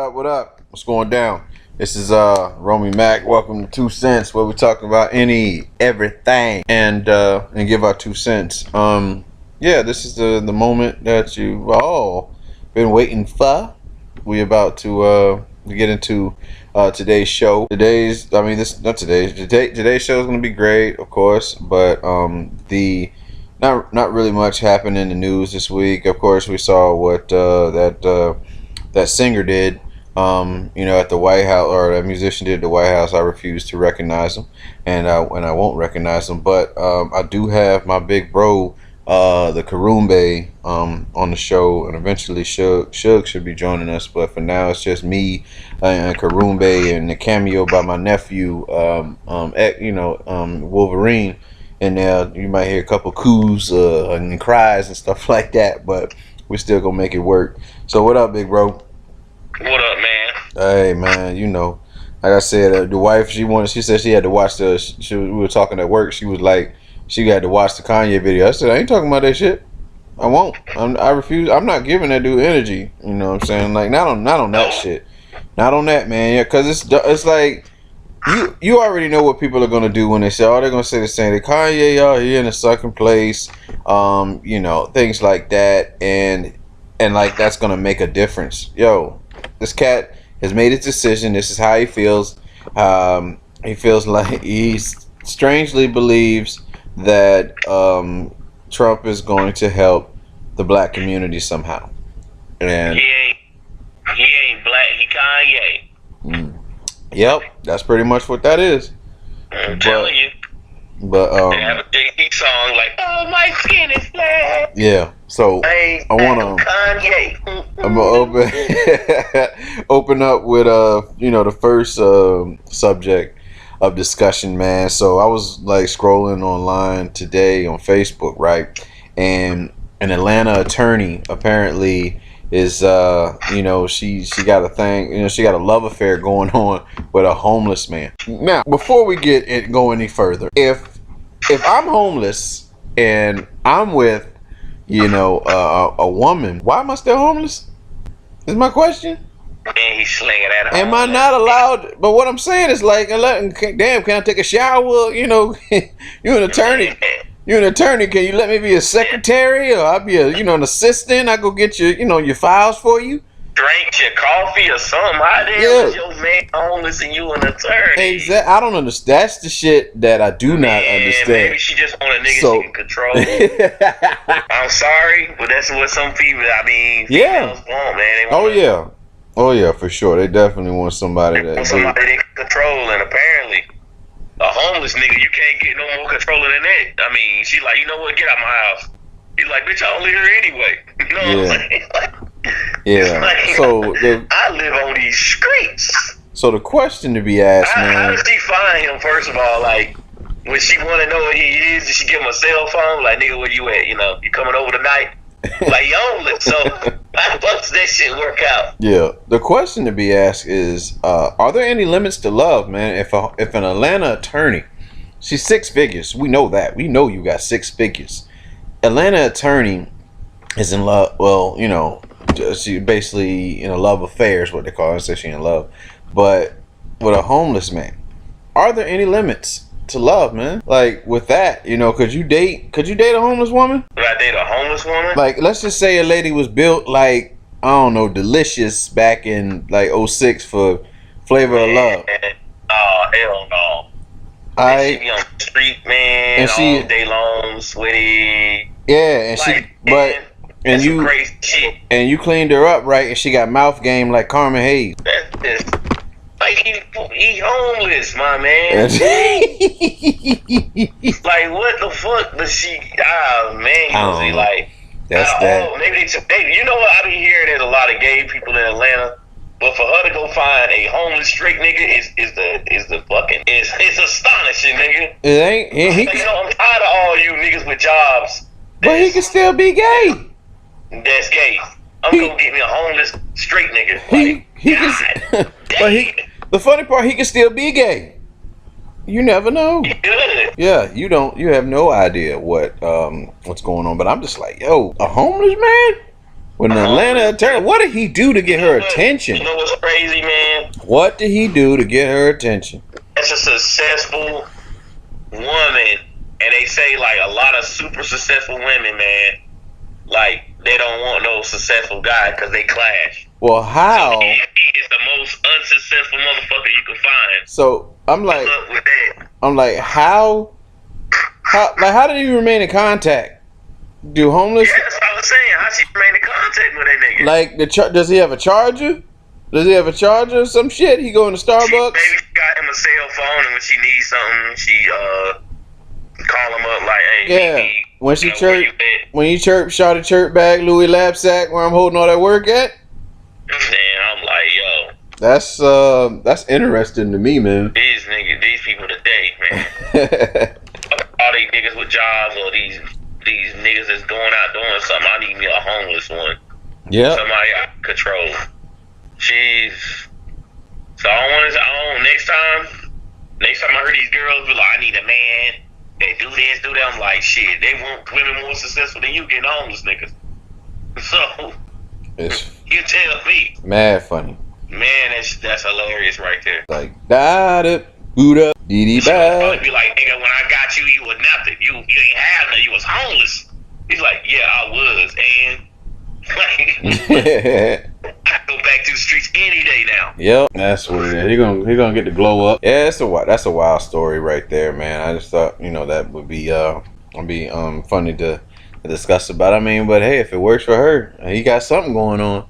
up? What up? What's going down? This is Romy Mac. Welcome to 2 Cents, where we talk about everything, and give our 2 cents. Yeah, this is the moment that you've all been waiting for. We about to get into today's show. Today's show is gonna be great, of course, but not really much happened in the news this week. Of course, we saw what that singer did, at the White House, or that musician did at the White House. I refuse to recognize him, and I won't recognize him. But I do have my big bro, the Karumbe, on the show, and eventually Shug should be joining us. But for now, it's just me and Karumbe, and the cameo by my nephew, Wolverine. And now you might hear a couple coos and cries and stuff like that, but we're still gonna make it work. So what up, big bro? What up, man? Hey, man. Like I said, the wife, she said she had to watch we were talking at work. She was like, she had to watch the Kanye video. I said, I ain't talking about that shit. I won't. I refuse. I'm not giving that dude energy. You know what I'm saying? Like, not on that shit. Not on that, man. Yeah, cause it's like, you already know what people are gonna do when they say, they're gonna say the same thing. Kanye out here in a second place, things like that, and like that's gonna make a difference. Yo, this cat has made his decision. This is how he feels. He feels like he strangely believes that Trump is going to help the black community somehow. And he ain't black. He Kanye. Yep, that's pretty much what that is. I'm telling you. But they have a JT song like, "Oh, my skin is black." Yeah, so I wanna Kanye. I'm gonna open up with the first subject of discussion, man. So I was like scrolling online today on Facebook, right? And an Atlanta attorney apparently is she got a thing, she got a love affair going on with a homeless man. Now, before we go any further, if I'm homeless and I'm with a woman, why am I still homeless? Is my question. And he's slinging that. Am I not allowed? But what I'm saying is like, damn, can I take a shower? You're an attorney. You're an attorney. Can you let me be a secretary, or I'll be an assistant? I go get your files for you. Drink your coffee or something. How the hell is your man homeless and you an attorney? Exactly. I don't understand. That's the shit that I do not understand. Maybe she just want a nigga she can control. I'm sorry, but that's what some people. Females want, man. Oh yeah, for sure. They definitely want somebody they can control, and apparently, a homeless nigga, you can't get no more controlling than that. She like, you know what? Get out my house. He's like, bitch, I don't live here anyway. You know what I'm saying? So I live on these streets. So the question to be asked, man, how does she find him? First of all, like, when she want to know where he is, does she give him a cell phone? Like, nigga, where you at? You coming over tonight? Like, you homeless. So how does that shit work out? Yeah, the question to be asked is, are there any limits to love, man? If an Atlanta attorney, she's 6 figures, we know that. We know you got 6 figures. Atlanta attorney is in love. Well, she basically in a love affair is what they call it. Say she in love, but with a homeless man, are there any limits to love, man? Like with that, could you date a homeless woman? Would I date a homeless woman? Like, let's just say a lady was built like, I don't know, delicious back in like 06 for Flavor of Love. Oh, hell no. She be on the street, man, and all day long, sweaty. Yeah, and you crazy shit. And you cleaned her up right, and she got mouth game like Carmen Hayes. That's just like he homeless, my man. Like, what the fuck does she? Man, like that's that. Maybe you know what? I be hearing there's a lot of gay people in Atlanta. But for her to go find a homeless straight nigga is astonishing, nigga. It ain't. I'm tired of all you niggas with jobs. But he can still be gay. That's gay. I'm gonna get me a homeless straight nigga. The funny part, he can still be gay. You never know. Good. Yeah, you have no idea what's going on. But I'm just like, yo, a homeless man? With an Atlanta attorney. What did he do to get her attention? You know what's crazy, man? What did he do to get her attention? That's a successful woman, and they say like a lot of super successful women, man, like they don't want no successful guy because they clash. Well, how? So he is the most unsuccessful motherfucker you can find. So I'm like, how did he remain in contact? Do homeless? Yeah, that's what I was saying. How she remain in contact with that nigga? Like does he have a charger? Does he have a charger or some shit? He go into Starbucks? Maybe she got him a cell phone, and when she needs something, she call him up like, hey. Yeah. When she chirp, when you chirp, shawty chirp bag, Louis Lapsack, where I'm holding all that work at. Man, I'm like, yo. That's interesting to me, man. These people today, man. All these niggas with jobs or these niggas that's going out doing something. I need me a homeless one. Yeah. Somebody I can control. Jeez. So next time I hear these girls be like, I need a man. They do this, do that. I'm like, shit, they want women more successful than you getting homeless niggas. So you tell me. Mad funny. Man, that's hilarious right there. Like da boot up, dee bad. Be like, nigga, when I got you, you were nothing. You ain't have nothing. You was homeless. He's like, yeah, I was, and like, I go back to the streets any day now. Yep, that's what it is. He gonna get the glow up. Yeah, that's a wild story right there, man. I just thought, that would be funny to discuss about. I mean, but hey, if it works for her, he got something going on.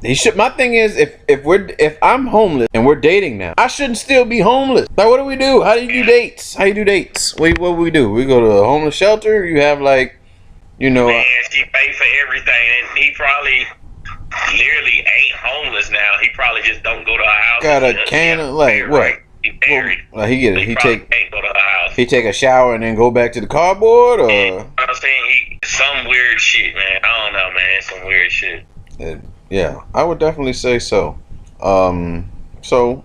He should. My thing is, if I'm homeless and we're dating now, I shouldn't still be homeless. Like, what do we do? How do you do dates? What do we do? We go to a homeless shelter. You have like, Man, she paid for everything, and he probably literally ain't homeless now. He probably just don't go to a house. Got a can of like what? Right. He married. Well, he can't go to a house. He take a shower and then go back to the cardboard, or I'm saying some weird shit, man. I don't know, man. Some weird shit. Yeah, I would definitely say so. So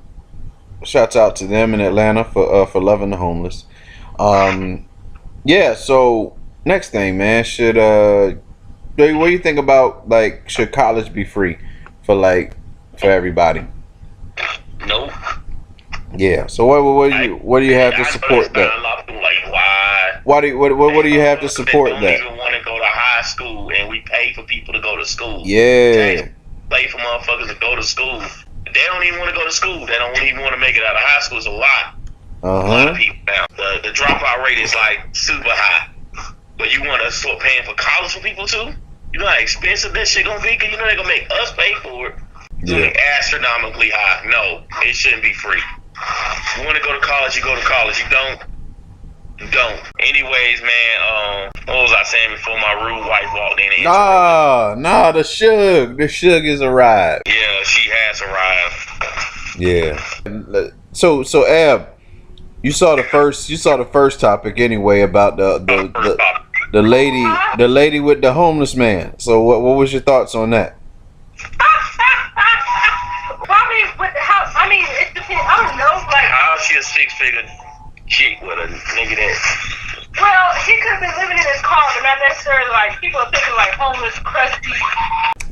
shouts out to them in Atlanta for loving the homeless. Yeah. So next thing, man, what do you think about, like, should college be free for everybody? Nope. Yeah. So what do you have to support that? What do you have to support that? Don't even want to go to high school, and we pay for people to go to school. Yeah. Pay for motherfuckers to go to school. They don't even want to go to school. They don't even want to make it out of high school. It's a lot. A lot of people now. The dropout rate is like super high. But you want to start paying for college for people too? You know how expensive that shit gonna be? Cause they're gonna make us pay for it. So astronomically high. No, it shouldn't be free. You want to go to college, you go to college. You don't. Anyways, man, what was I saying before my rude wife walked in? Nah, the Shug has arrived. Yeah, she has arrived. Yeah. So Ab, you saw the first topic anyway about the lady with the homeless man. So what was your thoughts on that? It depends. I don't know, like, how she a 6-figure chick with a nigga that? Well, he could have been living in his car, but not necessarily like people are thinking like homeless, crusty.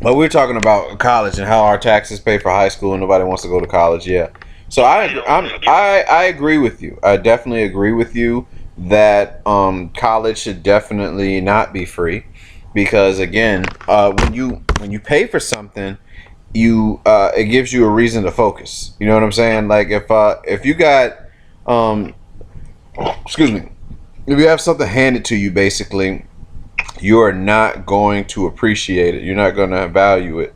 But we're talking about college and how our taxes pay for high school, and nobody wants to go to college. Yeah. So I agree with you. I definitely agree with you that college should definitely not be free, because again, when you pay for something, it gives you a reason to focus. You know what I'm saying? Like if you got excuse me, if you have something handed to you, basically, you are not going to appreciate it. You're not going to value it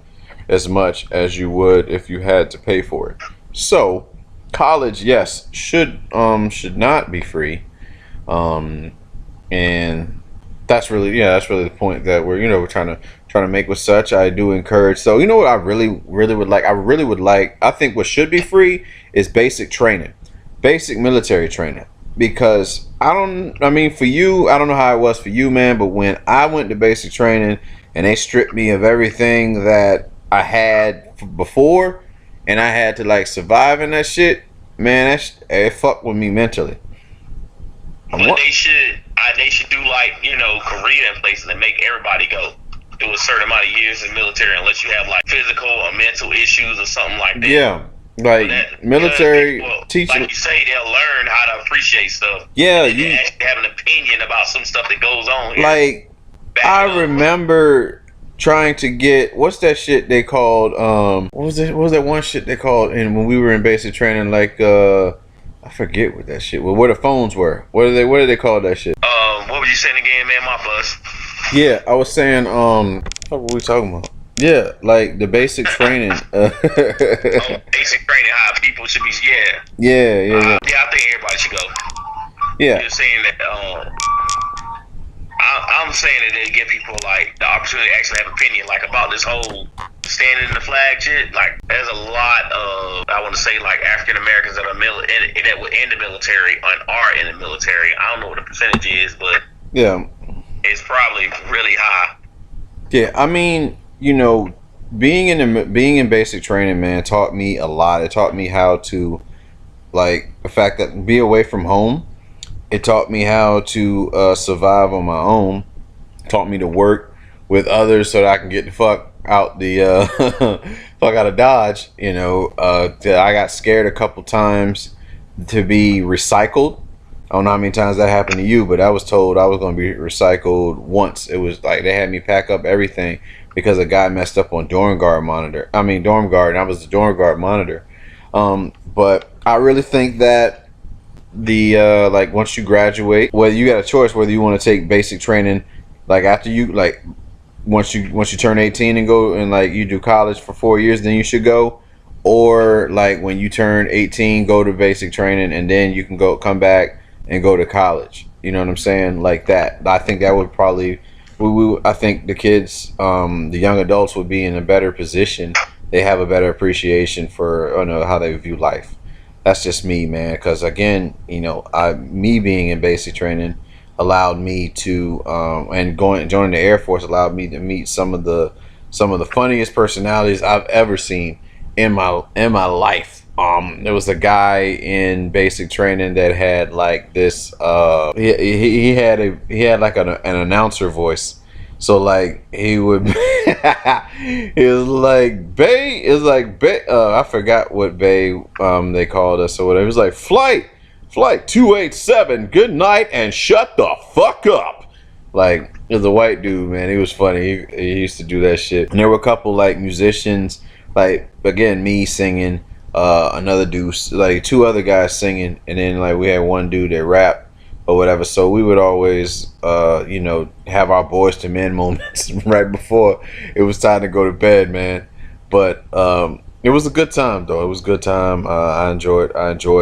as much as you would if you had to pay for it. So college, yes, should not be free, and that's really the point that we're trying to make with such. I do encourage. So you know what I really would like. I think what should be free is basic training, basic military training. Because for you, I don't know how it was for you, man, but when I went to basic training and they stripped me of everything that I had before, and I had to like survive in that shit, man, it fucked with me mentally. But they should do like, Korea and places and make everybody go. do a certain amount of years in the military unless you have like physical or mental issues or something like that. Yeah, like military teaching. Like you say, they'll learn how to appreciate stuff. Yeah, you actually have an opinion about some stuff that goes on here. Like I remember trying to get what's that shit they called what was that one shit they called and when we were in basic training, like I forget what that shit was, where the phones were. What do they call that shit? What were you saying again, man? My bus. Yeah, I was saying what were we talking about? Yeah, like the basic training. Basic training, how people should be. Yeah, I think everybody should go. Yeah. You're saying that I'm saying that they give people like the opportunity to actually have opinion, like about this whole standing in the flag shit. Like there's a lot of, I want to say, like African Americans that are that were in the military and are in the military. I don't know what the percentage is, but yeah, it's probably really high. Yeah, I mean, you know, being in basic training, man, taught me a lot. It taught me how to, like, the fact that be away from home. It taught me how to survive on my own. It taught me to work with others so that I can get the fuck out fuck out of Dodge. You know, I got scared a couple times to be recycled. I don't know how many times that happened to you, but I was told I was going to be recycled once. It was like they had me pack up everything because a guy messed up on dorm guard, and I was the dorm guard monitor. But I really think that the like once you graduate, whether you got a choice whether you want to take basic training, like after you like once you turn 18 and go and like you do college for 4 years, then you should go, or like when you turn 18 go to basic training and then you can come back and go to college. You know what I'm saying? Like that. I think that would probably I think the kids, the young adults would be in a better position. They have a better appreciation for how they view life. That's just me, man. Because again, you know, me being in basic training allowed me to, and joining the Air Force allowed me to meet some of the funniest personalities I've ever seen in my life. There was a guy in basic training that had like this. He had like an announcer voice. So like he would, he was like Bay. It was like Bay. I forgot what Bay they called us or whatever. It was like flight 287. Good night and shut the fuck up. Like it was a white dude, man. He was funny. He used to do that shit. And there were a couple like musicians, like again me singing, another dude, like two other guys singing, and then like we had one dude that rapped or whatever. So we would always have our boys to men moments right before it was time to go to bed, man. But it was a good time though. It was a good time. I enjoyed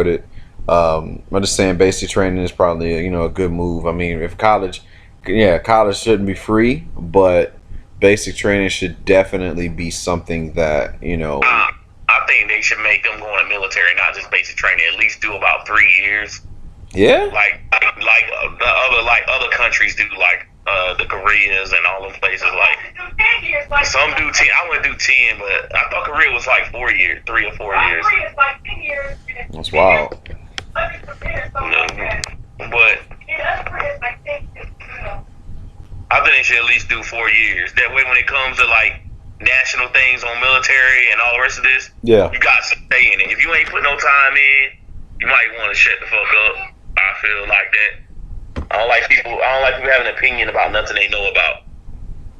it. I'm just saying basic training is probably a good move. I mean, if college shouldn't be free, but basic training should definitely be something that I think they should make them go in the military, not just basic training. At least do about 3 years. Yeah, like other countries do, like the Koreas and all them places. Like some do 10. I wouldn't do 10, but I thought Korea was like 4 years, 3 or 4 years. That's wild. But I think they should at least do 4 years. That way, when it comes to like national things on military and all the rest of this, you got to stay in it. If you ain't put no time in, you might want to shut the fuck up. I feel like that. I don't like people having an opinion about nothing they know about.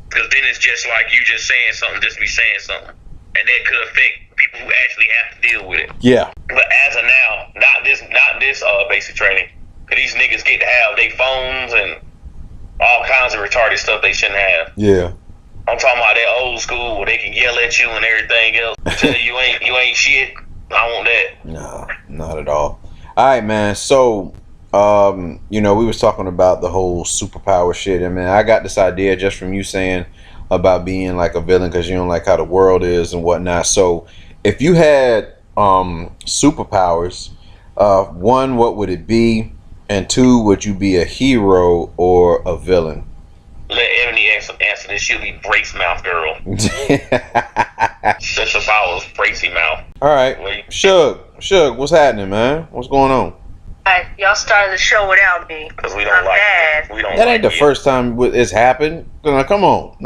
Because then it's just like you just saying something, just be saying something. And that could affect people who actually have to deal with it. Yeah. But as of now, not this basic training. Because these niggas get to have their phones and all kinds of retarded stuff they shouldn't have. Yeah. I'm talking about that old school where they can yell at you and everything else. Tell you ain't shit. I want that. No, not at all. All right, man. So, we was talking about the whole superpower shit. I mean, I got this idea just from you saying about being like a villain because you don't like how the world is and whatnot. So, if you had superpowers, one, what would it be? And two, would you be a hero or a villain? Let Ebony answer this. She'll be brace mouth girl. Superpowers, bracy mouth. All right. Shug, what's happening, man? What's going on? Y'all started the show without me. Because we don't like it. That ain't the first time it's happened. Come on.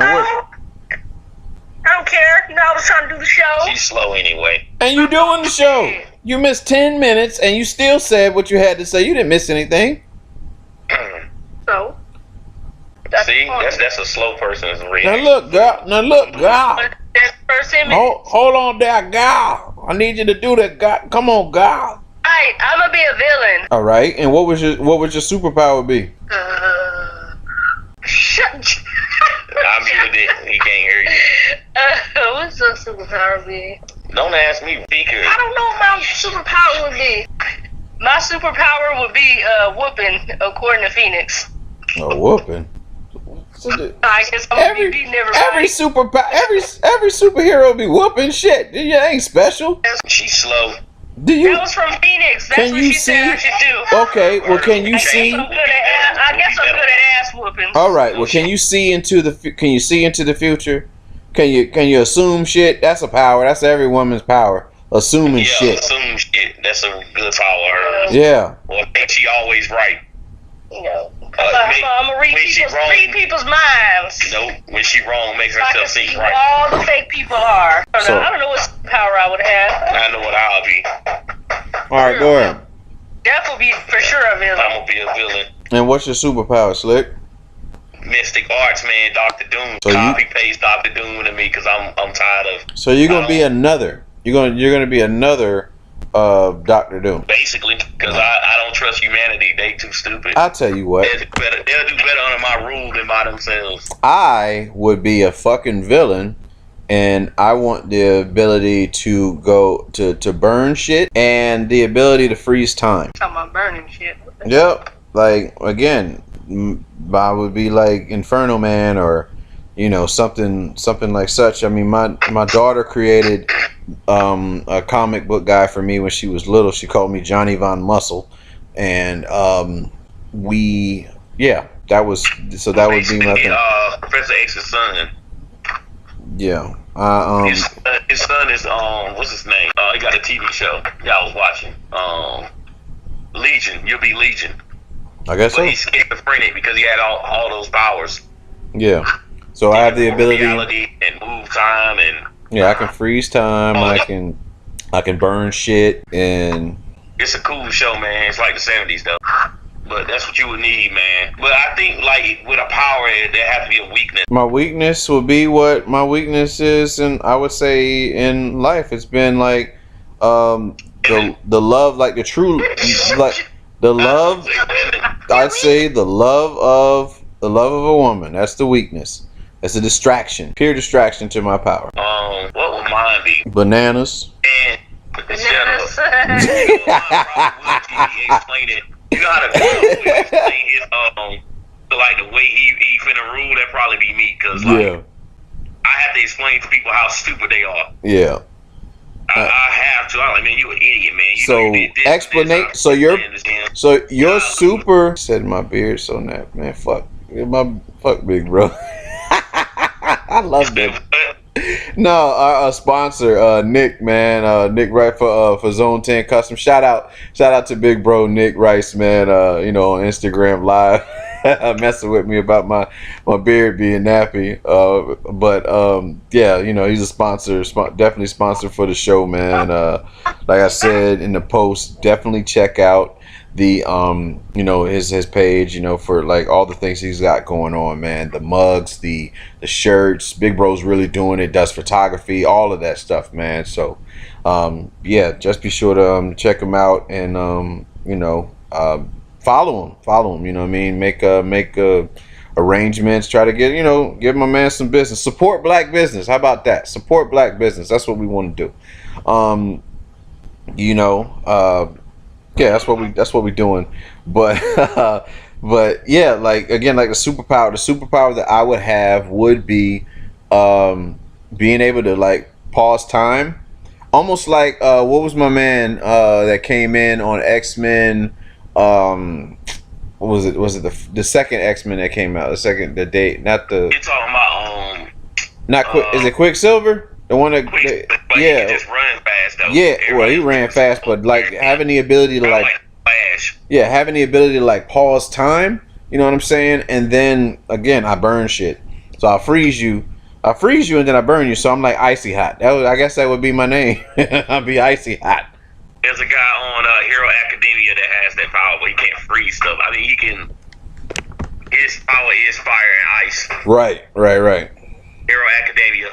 was trying to do the show. She's slow anyway. And you doing the show. You missed 10 minutes and you still said what you had to say. You didn't miss anything. So. See, that's a slow person's reaction. Now look, girl. That's first image. Hold on there, girl. I need you to do that, girl. Come on, girl. Alright, I'm gonna be a villain. All right. And what would your superpower be? Shut. I muted it. He can't hear you. What's your superpower be? Don't ask me, because I don't know what my superpower would be. My superpower would be whooping, according to Phoenix. A whooping. I guess I'm gonna be beating everybody. Every superhero be whooping shit. You ain't special. she's slow. Do you? That was from Phoenix. That's Can what you she said I should do. Okay. Well, can you see? I guess I'm good at ass whooping. All right. Well, can you see into the? Can you see into the future? Can you assume shit? That's a power. That's every woman's power. Assuming shit. Assume shit. That's a good power. Yeah. Well, I think she always right. You know, I'm gonna read people's minds. Nope. When she wrong, makes I can herself see seem who right. all the fake people are. So- I don't know what power I would have. I know what I'll be. All right. Go ahead. That would be for sure a villain. I'm gonna be a villain. And what's your superpower, Slick? Mystic Arts, man. Dr. Doom. So Copy paste Dr. Doom to me because I'm tired of. So you're gonna be another. You're gonna be another Dr. Doom. Basically, because I don't trust humanity. They too stupid. I'll tell you what. They'll do better under my rule than by themselves. I would be a fucking villain, and I want the ability to go to burn shit and the ability to freeze time. Talking about burning shit. Yep. Like again, I would be like Inferno Man or something like such. I mean, my daughter created a comic book guy for me when she was little. She called me Johnny Von Muscle, and that would be my thing. Professor X's son. Yeah. His son is what's his name? He got a TV show. Yeah, I was watching. Legion. You'll be Legion. I guess so. But he's schizophrenic because he had all those powers. Yeah. So I have the ability and move time and. Yeah, I can freeze time. I can burn shit, and it's a cool show, man. It's like the 70s though. But that's what you would need, man. But I think like with a power, there has to be a weakness. My weakness would be what my weakness is, and I would say in life, it's been like the love, like the true, like the love. I'd say the love of a woman. That's the weakness. It's a distraction, pure distraction to my power. What would mine be? Bananas. And bananas. Explain it. You know how to explain his like the way he finna rule. That probably be me, cause like I have to explain to people how stupid they are. Yeah. I have to. I'm like, man, you an idiot, man. So your super said my beard so napped, man. Fuck big bro. I love that. No, our sponsor, Nick, man. Nick Rice for Zone 10 Custom. Shout out to big bro Nick Rice, man. On Instagram Live, messing with me about my beard being nappy. Yeah, he's a sponsor, definitely sponsor for the show, man. Like I said in the post, definitely check out the his page, for like all the things he's got going on, man. The mugs, the shirts, big bro's really doing it, does photography, all of that stuff, man. So just be sure to check him out and follow him, you know what I mean, make arrangements, try to give my man some business, support black business. How about that? Support black business. That's what we want to do. Yeah, that's what we're doing. But yeah, like again, like the superpower that I would have would be being able to like pause time, almost like what was my man that came in on X-Men? What was it? Was it the second X-Men that came out? The date, not the. You're talking about not quick. Is it Quicksilver? The one that, but yeah, he just run fast though. Yeah, well, he ran fast, but like having the ability to like flash. Yeah, having the ability to like pause time. You know what I'm saying? And then again, I burn shit, so I'll freeze you, I freeze you and then I burn you, so I'm like icy hot. I guess that would be my name. I'd be icy hot. There's a guy on Hero Academia that has that power, but he can't freeze stuff. I mean, he can. His power is fire and ice. Right. Hero Academia,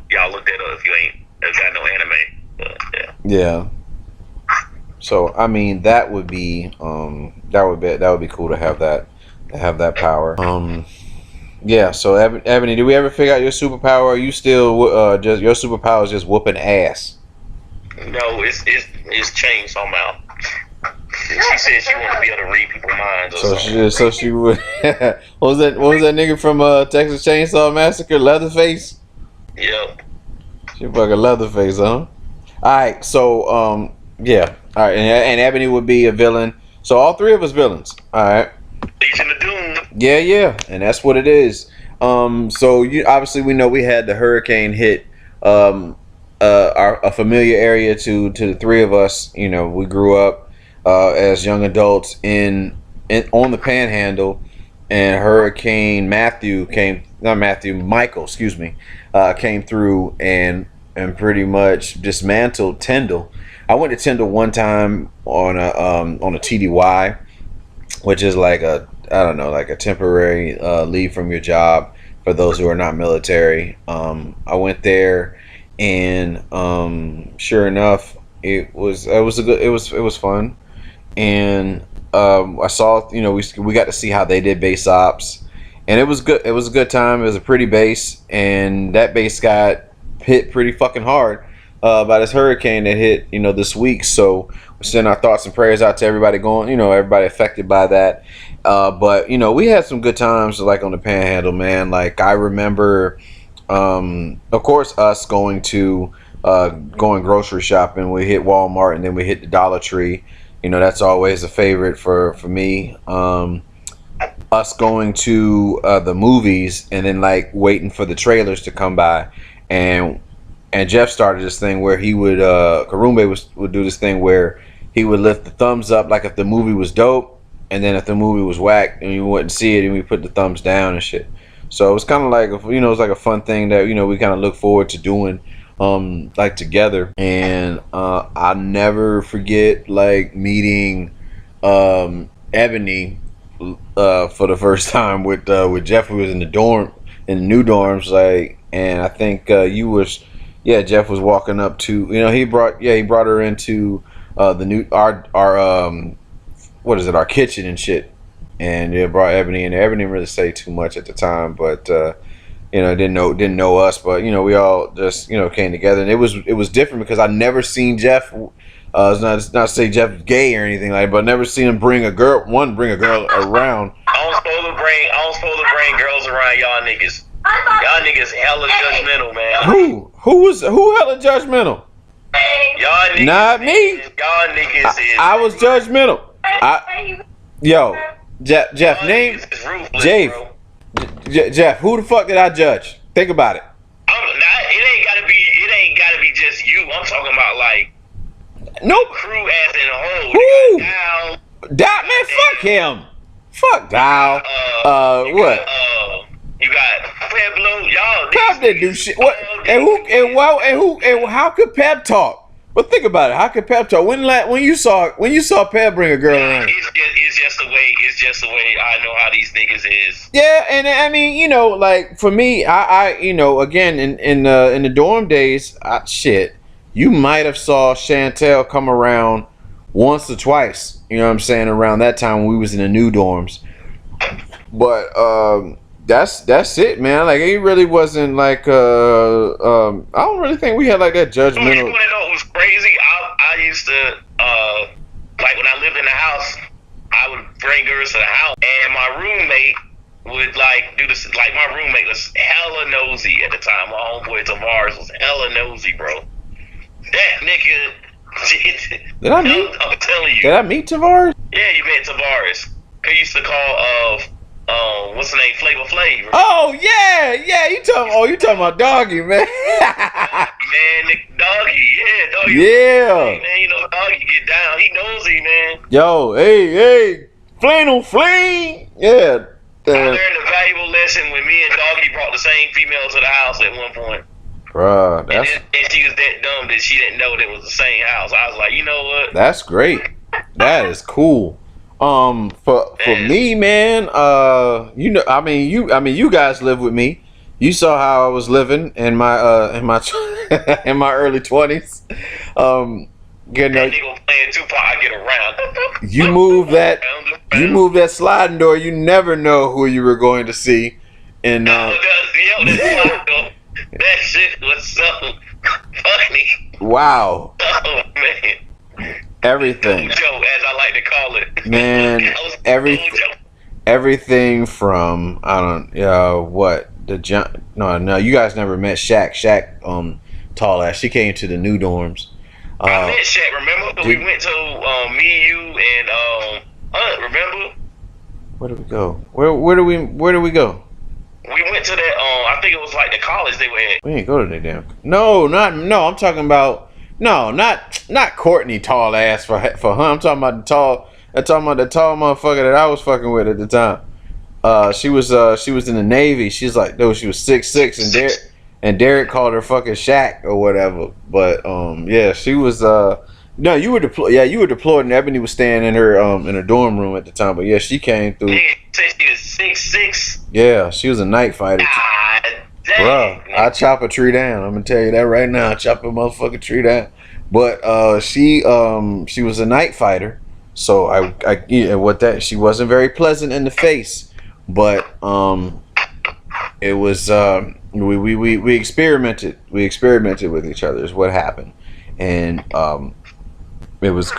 y'all look that up if you ain't got no anime. But, yeah. Yeah. So I mean, that would be cool to have that power. Yeah. So Ebony, did we ever figure out your superpower? Or are you still just your superpower is just whooping ass? No, it's changed somehow. She said she wanted to be able to read people's minds. So she would. What was that nigga from Texas Chainsaw Massacre? Leatherface. Yep. She fucking Leatherface, huh? All right. So yeah. All right. And Ebony would be a villain. So all three of us villains. All right. Legion of Doom. Yeah. And that's what it is. So obviously we know we had the hurricane hit a familiar area to the three of us. We grew up as young adults on the Panhandle, and Hurricane Michael, came through and pretty much dismantled Tyndall. I went to Tyndall one time on a TDY, which is like a temporary leave from your job for those who are not military. I went there, and sure enough, it was fun, and I saw we got to see how they did base ops, and it was good. It was a good time. It was a pretty base, and that base got hit pretty fucking hard by this hurricane that hit this week. So we send our thoughts and prayers out to everybody everybody affected by that. But we had some good times like on the Panhandle, man. Like I remember, of course, us going grocery shopping. We hit Walmart and then we hit the Dollar Tree. That's always a favorite for me. Us going to the movies and then like waiting for the trailers to come by, and Jeff started this thing where he would Karumbe would do this thing where he would lift the thumbs up like if the movie was dope, and then if the movie was whack and you wouldn't see it, and we put the thumbs down and shit. So it was kind of like it was like a fun thing that we kind of look forward to doing like together. And I'll never forget like meeting Ebony for the first time with Jeff, who was in the new dorms, like, and I think Jeff was walking up to he brought her into the new our kitchen and shit, and brought Ebony in there. Ebony didn't really say too much at the time, but didn't know us, but we all just came together, and it was different because I never seen Jeff. It's not to say Jeff's gay or anything like, but never seen him bring a girl around. I don't supposed to bring girls around y'all niggas. Y'all niggas hella judgmental, man. Who hella judgmental? Y'all niggas. Not me. Y'all niggas is. I was judgmental. Jeff, name Jeff. Who the fuck did I judge? Think about it. It ain't gotta be just you. I'm talking about like. Nope. Crew as in a whole. Who? Dow, man, fuck him. Fuck Dow. What? You got Peblo. Y'all. Pep didn't do shit. What? And how could Pep talk? But think about it. How could Pep talk? When you saw Pep bring a girl around? It's just the way I know how these niggas is. Yeah, and I mean, like for me, I again in the dorm days, shit. You might have saw Chantel come around once or twice, you know what I'm saying, around that time when we was in the new dorms. But that's it, man. Like it really wasn't like I don't really think we had like that judgmental. You wanna know what was crazy? I used to like when I lived in the house, I would bring girls to the house, and my roommate would like do this. Like my roommate was hella nosy at the time. My homeboy Tavares was hella nosy, bro. That nigga. Did I meet? I'm telling you. Did I meet Tavares? Yeah, you met Tavares. He used to call what's the name? Flavor Flav. Oh yeah. You talking about Doggy, man. Man, Doggy, yeah, Doggy. Yeah. Man, Doggy get down. He nosy, man. Yo, hey, flannel flame. Yeah. Out there in the valuable lesson when me and Doggy brought the same female to the house at one point. Bruh, and she was that dumb that she didn't know that it was the same house. I was like, you know what? That's great. That is cool. For me, man, you know, I mean, you guys live with me. You saw how I was living in my in my early 20s. You know, playing Tupac, I get around. you move that sliding door, you never know who you were going to see. And that shit was so funny. Wow. Oh man. Everything. Joe, as I like to call it. Man, everything from no, you guys never met Shaq. Shaq, tall ass. She came to the new dorms. I met Shaq. Remember we went to me, you, and remember? Where did we go? Where do we go? We went to that. I think it was like the college they were at. We didn't go to that damn. No. I'm talking about not Courtney tall ass for her. I'm talking about the tall motherfucker that I was fucking with at the time. She was in the Navy. She's like, no, she was 6'6", and Derek called her fucking Shaq or whatever. But yeah, she was no, you were deployed. Yeah, you were deployed, and Ebony was staying in her dorm room at the time. But yeah, she came through. She said she was 6'6". Yeah, she was a night fighter. Bruh, I chop a tree down. I'm gonna tell you that right now. I chop a motherfucking tree down. But she was a night fighter. So she wasn't very pleasant in the face, but it was we experimented with each other is what happened, and it was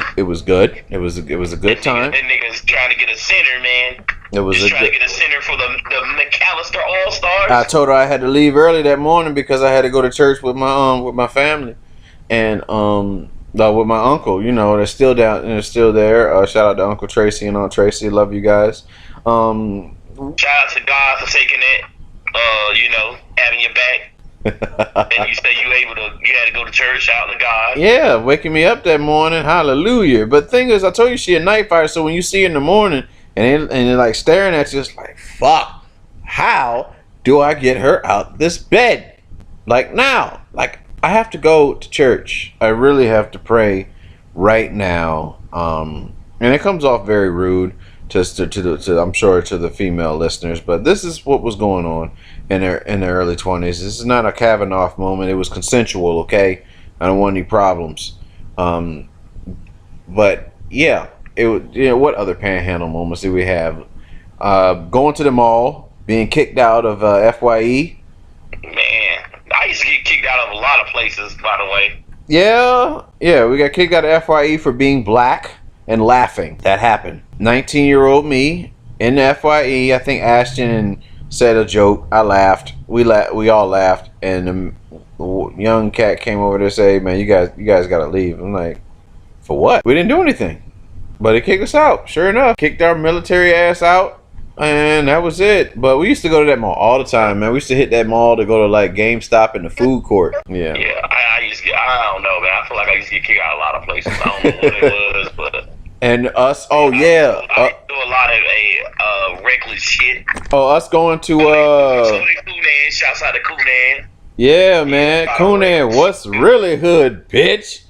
good. It was a good time. That nigga's trying to get a center, man. It was trying to get a center for the McAllister All Stars. I told her I had to leave early that morning because I had to go to church with my family, and with my uncle. You know, they're still down and they're still there. Shout out to Uncle Tracy and Aunt Tracy. Love you guys. Shout out to God for taking it. Having your back. And you say you had to go to church. Shout out to God. Yeah, waking me up that morning. Hallelujah. But the thing is, I told you she a night fighter. So when you see her in the morning and they're like staring at you, it's like, fuck. How do I get her out this bed? Like now. Like I have to go to church. I really have to pray right now. And it comes off very rude to I'm sure to the female listeners, but this is what was going on in their early 20s. This is not a Kavanaugh moment. It was consensual, okay? I don't want any problems. But yeah, what other Panhandle moments do we have? Going to the mall, being kicked out of FYE. Man, I used to get kicked out of a lot of places, by the way. Yeah, we got kicked out of FYE for being black and laughing. That happened. 19-year-old me in the FYE. I think Ashton said a joke. I laughed. We all laughed, and the young cat came over to say, "Man, you guys gotta leave." I'm like, "For what? We didn't do anything." But he kicked us out. Sure enough, kicked our military ass out. And that was it. But we used to go to that mall all the time, man. We used to hit that mall to go to like GameStop and the food court. Yeah. Yeah, I used to get, I don't know, man. I feel like I used to get kicked out of a lot of places. I don't know what it was, but. And us, oh yeah. I do a lot of reckless shit. Oh, us going to Coonan, shouts out to Coonan. Yeah, man. Coonan, what's really hood, bitch?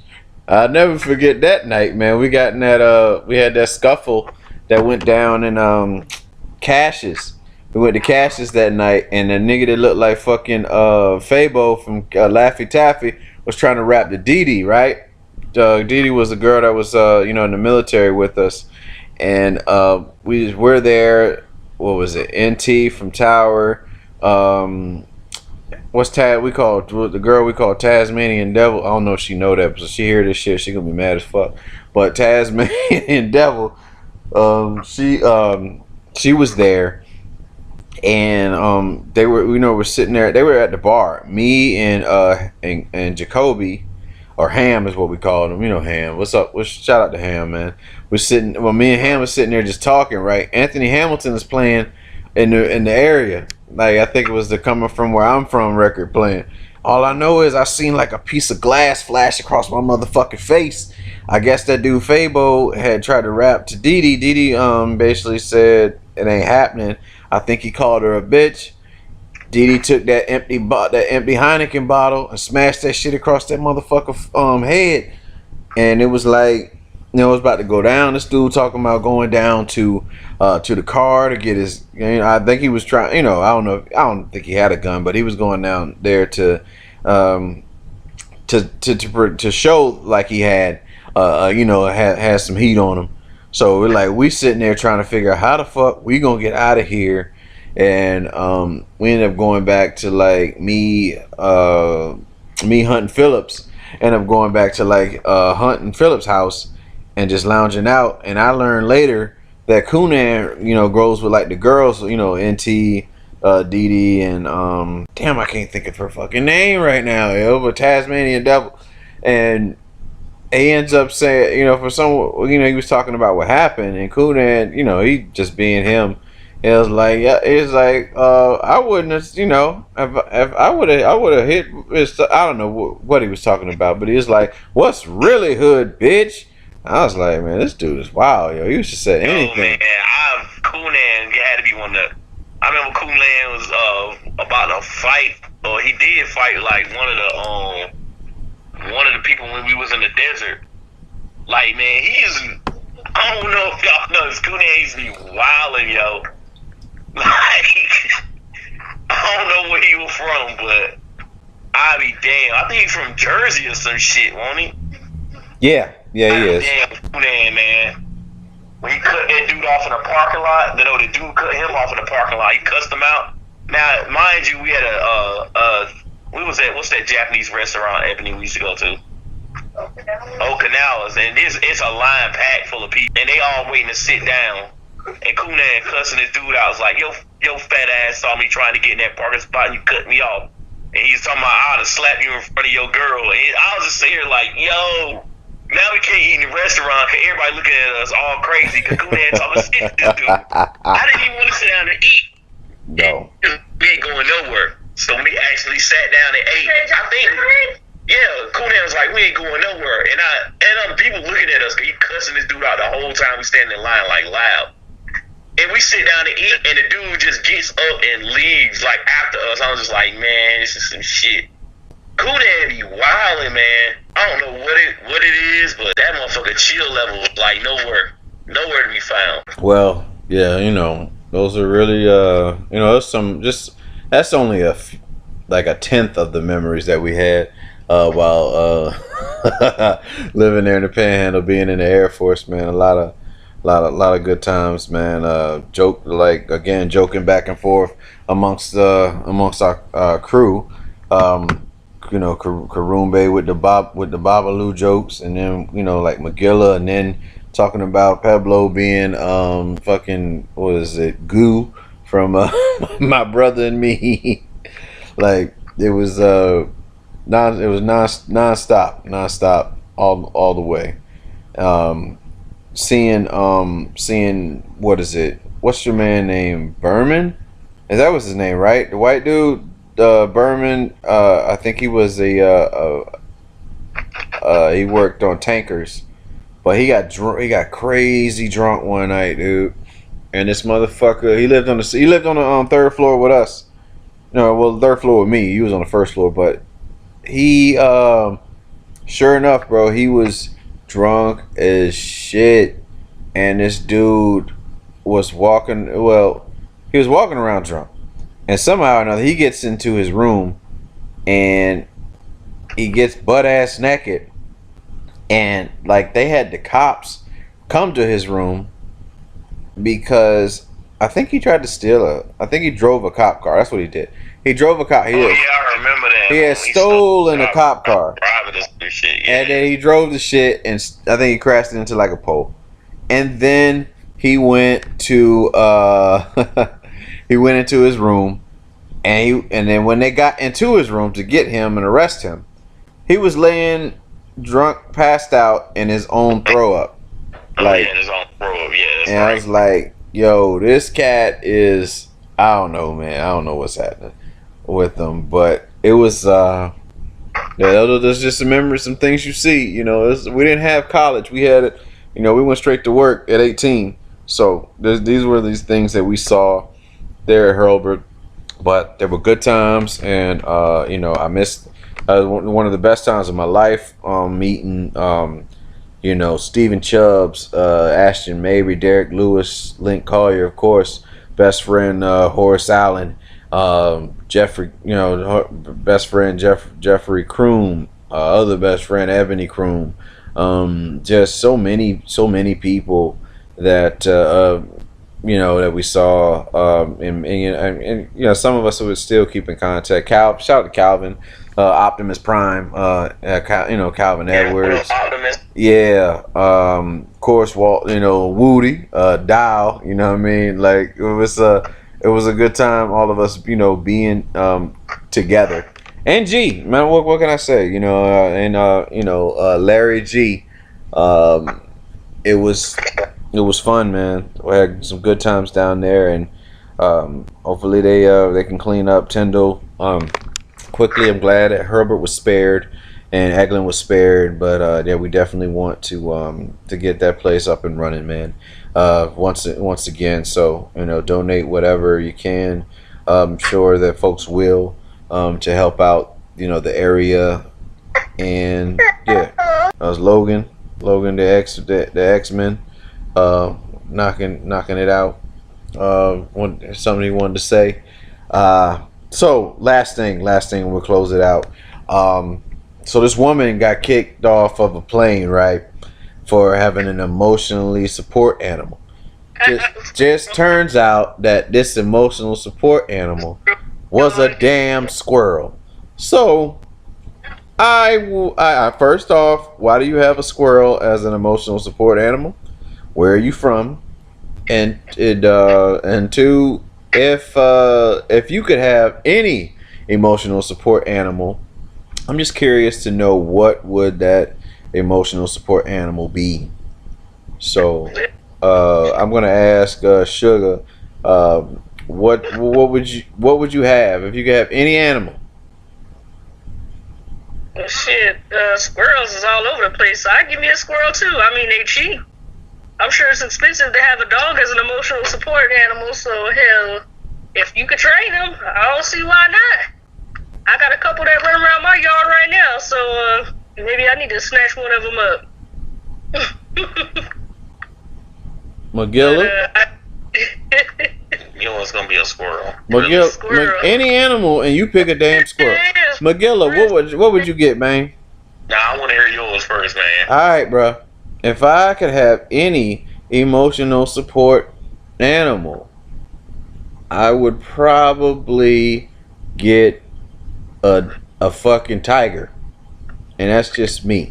I'll never forget that night, man. We got in that we had that scuffle that went down in Cassius. We went to Cassius that night, and the nigga that looked like fucking Fabo from Laffy Taffy was trying to rap to Dee Dee, right? Dee Dee was a girl that was in the military with us, and we're there. What was it? NT from Tower. What's the girl we call Tasmanian Devil? I don't know if she know that, but she hear this shit, she gonna be mad as fuck. But Tasmanian Devil, she was there, and they were we're sitting there. They were at the bar. Me and Jacoby, or Ham is what we called him. You know Ham. What's up? Shout out to Ham, man. We're sitting. Well, me and Ham was sitting there just talking. Right. Anthony Hamilton is playing in the area. Like I think it was the Coming From Where I'm From record playing. All I know is I seen like a piece of glass flash across my motherfucking face. I guess that dude Fabo had tried to rap to Dee Dee. Dee Dee basically said it ain't happening. I think he called her a bitch. Didi took that empty Heineken bottle and smashed that shit across that motherfucker head, and it was like, it was about to go down. This dude talking about going down to the car to get his. I think he was trying. I don't know. I don't think he had a gun, but he was going down there to show like he had had some heat on him. So we're like, we sitting there trying to figure out how the fuck we gonna get out of here. And we ended up going back to like me, Hunt and Phillips. Ended up going back to like Hunt and Phillips' house and just lounging out. And I learned later that Coonan, grows with like the girls, NT, Didi, and damn, I can't think of her fucking name right now. But Tasmanian Devil, and he ends up saying, for some, he was talking about what happened, and Coonan, he just being him. It was like, I wouldn't have, if I would have hit. I don't know what he was talking about, but he was like, "What's really hood, bitch?" I was like, man, this dude is wild, yo. He used to say anything. Man, Coonan had to be one of the. I remember Coonan was about to fight, or he did fight like one of the people when we was in the desert. Like, man, I don't know if y'all know this. Coonan used to be wildin', yo. Like, I don't know where he was from, but I be damn. I think he's from Jersey or some shit, won't he? Yeah, he is. Damn, man. When he cut that dude off in the parking lot, the dude cut him off in the parking lot. He cussed him out. Now, mind you, we had we was at, what's that Japanese restaurant, Ebony, we used to go to? Okinawa's, and it's a line packed full of people, and they all waiting to sit down. And Coonan cussing this dude out. I was like, yo fat ass saw me trying to get in that parking spot and you cut me off. And he's talking about, I ought to slap you in front of your girl. And I was just sitting here like, yo, now we can't eat in the restaurant because everybody looking at us all crazy because Coonan talking shit to this dude. I didn't even want to sit down and eat. No. We ain't going nowhere. So we actually sat down and ate. I think, Coonan was like, we ain't going nowhere. And people looking at us because he cussing this dude out the whole time we standing in line like loud. And we sit down and eat, and the dude just gets up and leaves, like, after us. I was just like, man, this is some shit. Coonan be wildin', man. I don't know what it is, but that motherfucker chill level was, like, nowhere to be found. Well, yeah, those are really, there's that's only a tenth of the memories that we had while living there in the Panhandle, being in the Air Force, man. A lot of good times, man. Joking back and forth amongst our crew. Karumbe with the Babalu jokes, and then like Magilla, and then talking about Pablo being fucking, what is it, Goo from My Brother and Me. Like it was nonstop all the way. Seeing what is it? What's your man name? Berman? That was his name, right? The white dude, Berman. I think he was he worked on tankers, but he got drunk. He got crazy drunk one night, dude. And this motherfucker, he lived on the third floor with us. No, third floor with me. He was on the first floor, but he, sure enough, bro, he was drunk as shit, and this dude was walking around drunk, and somehow or another he gets into his room and he gets butt ass naked, and like they had the cops come to his room because I think he tried to I think he drove a cop car. That's what he did. He drove a cop. I remember that. He had stolen a cop car. Shit, yeah. And then he drove the shit, and I think he crashed it into like a pole. And then he went to into his room, and then when they got into his room to get him and arrest him, he was laying drunk, passed out in his own throw up. Like, in his own throw up, yeah. And right. I was like, yo, this cat is, I don't know, man. I don't know what's happening with him, but it was there's just some memories, some things you see. We didn't have college. We had it. We went straight to work at 18. So these were these things that we saw there at Hurlburt, but there were good times, and you know, I missed one of the best times of my life, meeting you know, Stephen Chubbs, Ashton Mabry, Derek Lewis, Link Collier, of course, best friend Horace Allen, Jeffrey, you know, best friend Jeffrey Kroom, other best friend Ebony Kroom, just so many people that you know, that we saw, and you know, some of us would still keep in contact. Shout out to Calvin, Optimus Prime, you know, Calvin Edwards. Yeah, of course, Walt, you know, Woody, Dial, you know what I mean? Like, it was a good time, all of us, you know, being together. And G, man, what can I say? You know, you know, Larry G, it was fun, man. We had some good times down there, and hopefully they can clean up Tyndall quickly. I'm glad that Herbert was spared and Eglin was spared, but yeah, we definitely want to get that place up and running, man. Once again, so you know, donate whatever you can. I'm sure that folks will to help out, you know, the area. And yeah, that was Logan, the X-Men, knocking it out. Something he wanted to say. So last thing, we'll close it out. So this woman got kicked off of a plane, right, for having an emotionally support animal. Just turns out that this emotional support animal was a damn squirrel. So I first off, why do you have a squirrel as an emotional support animal? Where are you from? And two, if you could have any emotional support animal, I'm just curious to know, what would that emotional support animal be? So I'm gonna ask Sugar, what would you have if you could have any animal? Well, shit, squirrels is all over the place, so I'd give me a squirrel too. I mean, they cheap. I'm sure it's expensive to have a dog as an emotional support animal, so hell, if you could train them, I don't see why not. I got a couple that run around my yard right now, so maybe I need to snatch one of them up. Magilla? You know it's gonna be a squirrel. Magilla, any animal, and you pick a damn squirrel. Magilla, what would you get, man? Nah, I want to hear yours first, man. All right, bro. If I could have any emotional support animal, I would probably get a fucking tiger, and that's just me.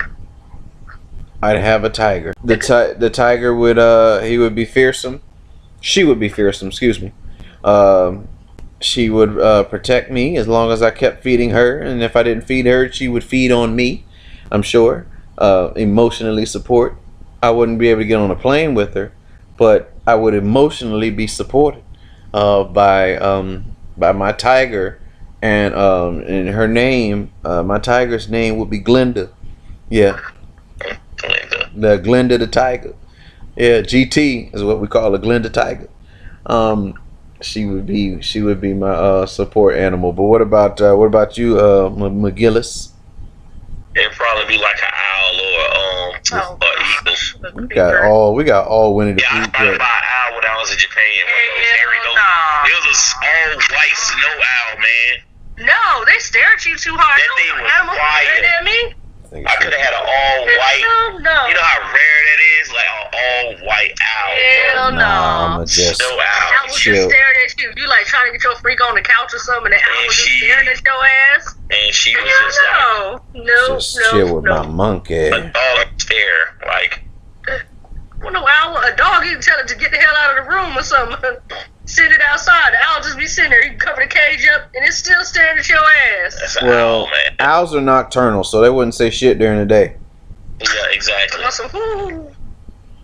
I'd have a tiger. The tiger would he would be fearsome. She would be fearsome. Excuse me. She would protect me as long as I kept feeding her, and if I didn't feed her, she would feed on me. I'm sure. Emotionally support. I wouldn't be able to get on a plane with her, but I would emotionally be supported by my tiger, and her name, my tiger's name would be Glenda. Yeah, Glenda the tiger. Yeah, GT is what we call a Glenda tiger. She would be my support animal. But what about you, McGillis? It'd probably be like an owl or eagle. We got all Winnie the Pooh. Yeah, I found an owl when I was in Japan. It was a all white snow owl, man. No, they stare at you too hard. That thing was quiet. At me? I could have had an all white. No. You know how rare that is, like an all white owl. Hell no. I'ma just Snow owl. Owl was just staring at you. You like trying to get your freak on the couch or something, and the owl was just staring at your ass. And she was just like, chill with my monkey. A dog stare, like. Well, no owl, a dog, you can tell it to get the hell out of the room or something. Sit it outside. The owl just be sitting there. You can cover the cage up, and it's still staring at your ass. That's an owl, man. Owls are nocturnal, so they wouldn't say shit during the day. Yeah, exactly. Hell no.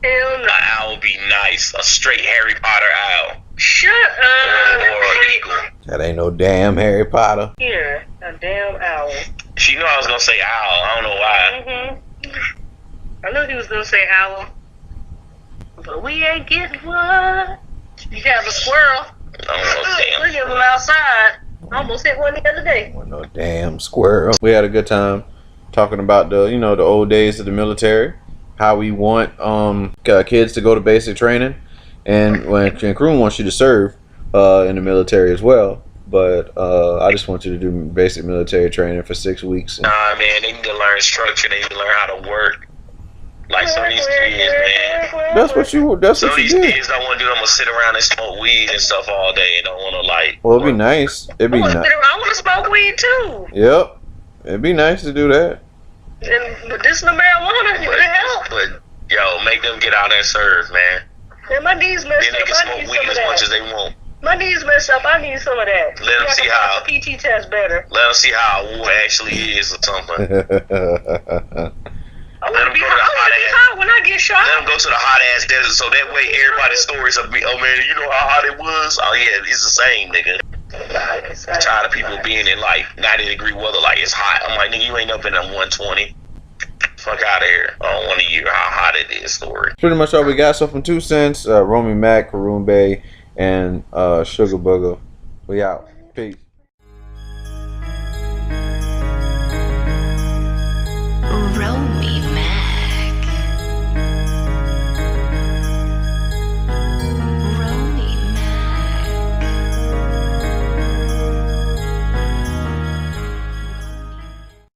An owl would be nice. A straight Harry Potter owl. Shut up. Or an eagle. That ain't no damn Harry Potter. Here, a damn owl. She knew I was gonna say owl. I don't know why. I knew he was gonna say owl. But we ain't getting one. You have a squirrel. Three of them outside. I almost hit one the other day. No damn squirrel. We had a good time talking about the the old days of the military, how we want kids to go to basic training, and when Cancun wants you to serve in the military as well. But I just want you to do basic military training for 6 weeks. Nah, man, they need to learn structure. They need to learn how to work. Like some of these kids, man. That's what you did. Some of these kids don't want to do. I'm gonna sit around and smoke weed and stuff all day, and don't want to like. Well, it'd be nice. It'd be nice. I want to smoke weed too. Yep, it'd be nice to do that. But this is the marijuana. It would help. But yo, make them get out there and serve, man. And my knees messed up. Then they can smoke weed as much as they want. My knees messed up. I need some of that. Let them see how the PT test better. Let them see how a war actually is or something. I want to be hot when I get shot. Let them go to the hot ass desert so that way everybody's stories will be, oh man, you know how hot it was? Oh yeah, it's the same, nigga. I'm tired of people being in like 90-degree weather like it's hot. I'm like, nigga, you ain't up in them 120. Fuck out of here. I don't want to hear how hot it is story. Pretty much all we got. So from 2 Cents, Romy Mac, Karoon Bay, and Sugar Booger. We out. Peace.